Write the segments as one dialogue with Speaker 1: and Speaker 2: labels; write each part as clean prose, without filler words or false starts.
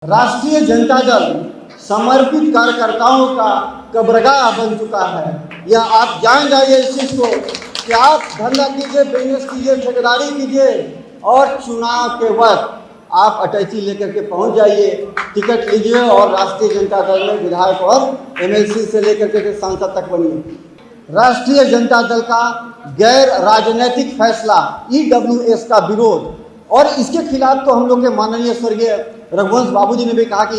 Speaker 1: राष्ट्रीय जनता दल समर्पित कार्यकर्ताओं का कब्रगाह बन चुका है। यह आप जान जाइए इस चीज को कि आप धंधा कीजिए, बिजनेस कीजिए, ठेकेदारी कीजिए और चुनाव के वक्त आप अटैची लेकर के पहुंच जाइए, टिकट लीजिए और राष्ट्रीय जनता दल में विधायक और एमएलसी से लेकर के सांसद तक बनिए। राष्ट्रीय जनता दल का गैर राजनीतिक फैसला ईडब्ल्यूएस का विरोध, और इसके खिलाफ तो हम लोग के माननीय स्वर्गीय रघुवंश बाबूजी ने भी कहा कि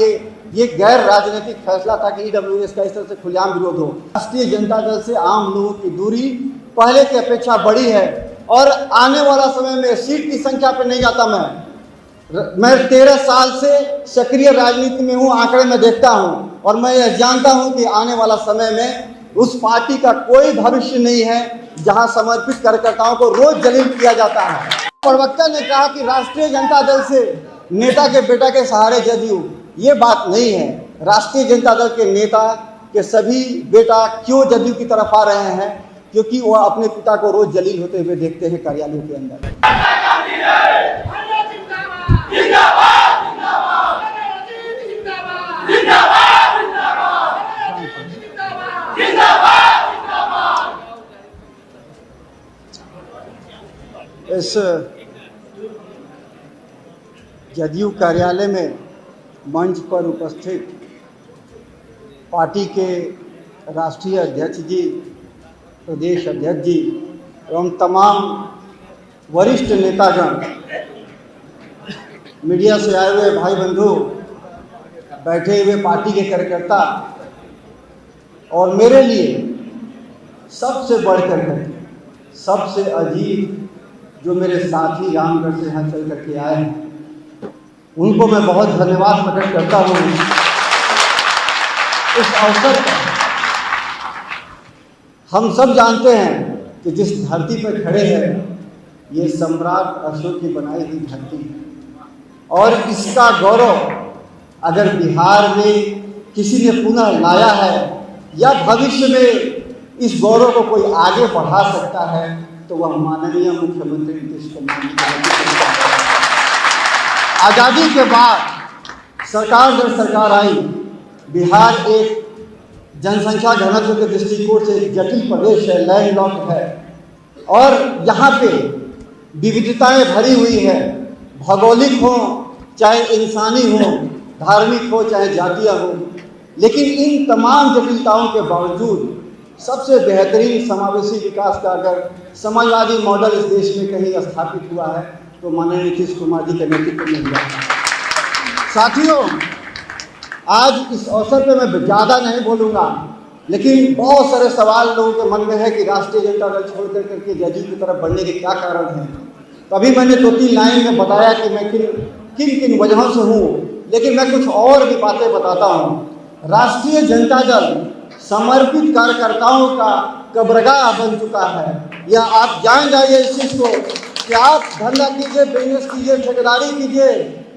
Speaker 1: ये गैर राजनीतिक फैसला था कि ईडब्ल्यूएस का इस तरह से खुलेआम विरोध हो। राष्ट्रीय जनता दल से आम लोगों की दूरी पहले की अपेक्षा बढ़ी है और आने वाला समय में सीट की संख्या पर नहीं जाता। मैं 13 साल से सक्रिय राजनीति में हूँ, आंकड़े में देखता हूँ और मैं यह जानता हूँ कि आने वाला समय में उस पार्टी का कोई भविष्य नहीं है जहां समर्पित कार्यकर्ताओं को रोज जलील किया जाता है। प्रवक्ता ने कहा कि राष्ट्रीय जनता दल से नेता के बेटा के सहारे जदयू, ये बात नहीं है। राष्ट्रीय जनता दल के नेता के सभी बेटा क्यों जदयू की तरफ आ रहे हैं? क्योंकि वह अपने पिता को रोज जलील होते हुए देखते हैं कार्यालयों के अंदर। इस जदयू कार्यालय में मंच पर उपस्थित पार्टी के राष्ट्रीय अध्यक्ष जी, प्रदेश अध्यक्ष जी एवं तमाम वरिष्ठ नेतागण, मीडिया से आए हुए भाई बंधु, बैठे हुए पार्टी के कार्यकर्ता और मेरे लिए सबसे बढ़कर सबसे अजीब जो मेरे साथी रामगढ़ से यहाँ चल करके आए हैं, उनको मैं बहुत धन्यवाद प्रकट करता हूँ। इस अवसर पर हम सब जानते हैं कि जिस धरती पर खड़े हैं ये सम्राट अशोक की बनाई हुई धरती है और इसका गौरव अगर बिहार में किसी ने पुनः लाया है या भविष्य में इस गौरव को कोई आगे बढ़ा सकता है तो वह माननीय मुख्यमंत्री नीतीश कुमार। आज़ादी के बाद सरकार जब सरकार आई, बिहार एक जनसंख्या घनत्व के दृष्टिकोण से एक जटिल प्रदेश है, लैंडलॉक्ड है और यहाँ पे विविधताएं भरी हुई है, भौगोलिक हो चाहे इंसानी हो, धार्मिक हो चाहे जातीय हो। लेकिन इन तमाम जटिलताओं के बावजूद सबसे बेहतरीन समावेशी विकास का अगर समाजवादी मॉडल इस देश में कहीं स्थापित हुआ है तो माननीय नीतीश कुमार जी के नेतृत्व में हुआ है। साथियों, आज इस अवसर पर मैं ज़्यादा नहीं बोलूँगा, लेकिन बहुत सारे सवाल लोगों के मन में है कि राष्ट्रीय जनता दल छोड़ करके जदयू की तरफ बढ़ने के क्या कारण हैं। तभी मैंने 2-3 लाइन में बताया कि मैं किन किन वजहों से हूँ, लेकिन मैं कुछ और भी बातें बताता हूँ। राष्ट्रीय जनता दल समर्पित कार्यकर्ताओं का कब्रगाह बन चुका है। यह आप जान जाइए इस चीज को कि आप धंधा कीजिए, बिजनेस कीजिए, ठेकेदारी कीजिए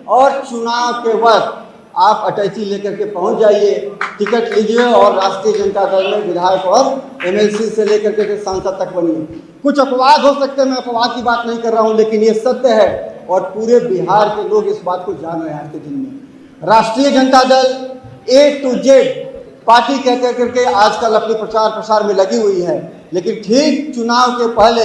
Speaker 1: और चुनाव के वक्त आप अटैची लेकर के पहुंच जाइए, टिकट लीजिए और राष्ट्रीय जनता दल में विधायक और एमएलसी से लेकर के सांसद तक बनिए। कुछ अपवाद हो सकते हैं, मैं अपवाद की बात नहीं कर रहा हूं, लेकिन ये सत्य है और पूरे बिहार के लोग इस बात को जान रहे हैं आज के दिन में। राष्ट्रीय Janata Dal A to Z party कह करके आजकल अपने प्रचार प्रसार में लगी हुई है, लेकिन ठीक चुनाव के पहले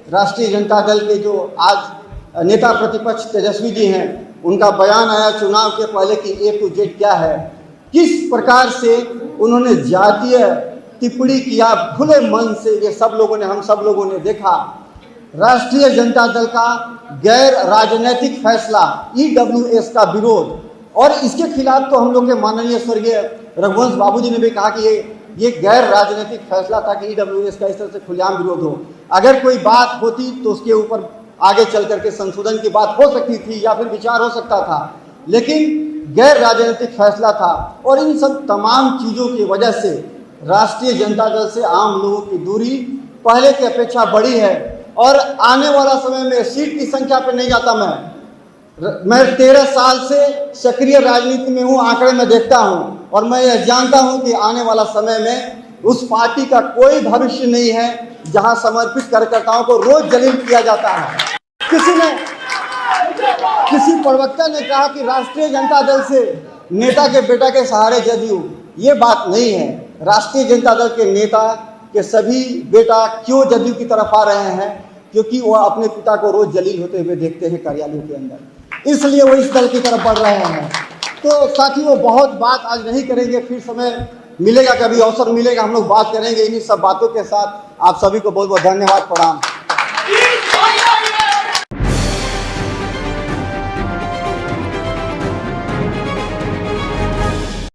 Speaker 1: राष्ट्रीय जनता दल के जो आज नेता प्रतिपक्ष तेजस्वी जी हैं, उनका बयान आया चुनाव के पहले कि A to Z क्या है, किस प्रकार से उन्होंने जातीय टिप्पणी किया खुले मन से, ये सब लोगों ने, हम सब लोगों ने देखा। राष्ट्रीय जनता दल का गैर राजनीतिक फैसला ईडब्ल्यूएस का विरोध, और इसके खिलाफ तो हम लोग के माननीय स्वर्गीय रघुवंश बाबूजी ने भी कहा कि ये गैर राजनीतिक फैसला था कि ईडब्ल्यूएस का इस तरह से खुलेआम विरोध हो। अगर कोई बात होती तो उसके ऊपर आगे चल करके संशोधन की बात हो सकती थी या फिर विचार हो सकता था, लेकिन गैर राजनीतिक फैसला था। और इन सब तमाम चीज़ों की वजह से राष्ट्रीय जनता दल से आम लोगों की दूरी पहले की अपेक्षा बढ़ी है और आने वाला समय में सीट की संख्या पर नहीं जाता। मैं 13 साल से सक्रिय राजनीति में हूँ, आंकड़े में देखता हूँ और मैं यह जानता हूँ कि आने वाला समय में उस पार्टी का कोई भविष्य नहीं है जहां समर्पित कार्यकर्ताओं को रोज जलील किया जाता है। किसी ने किसी प्रवक्ता ने कहा कि राष्ट्रीय जनता दल से नेता के बेटा के सहारे जदयू, ये बात नहीं है। राष्ट्रीय जनता दल के नेता के सभी बेटा क्यों जदयू की तरफ आ रहे हैं? क्योंकि वह अपने पिता को रोज जलील होते हुए देखते हैं कार्यालयों के अंदर, इसलिए वो इस दल की तरफ बढ़ रहे हैं। तो साथियों, बहुत बात आज नहीं करेंगे, फिर समय मिलेगा, कभी अवसर मिलेगा, हम लोग बात करेंगे इन्हीं सब बातों के साथ। आप सभी को बहुत बहुत धन्यवाद, प्रणाम।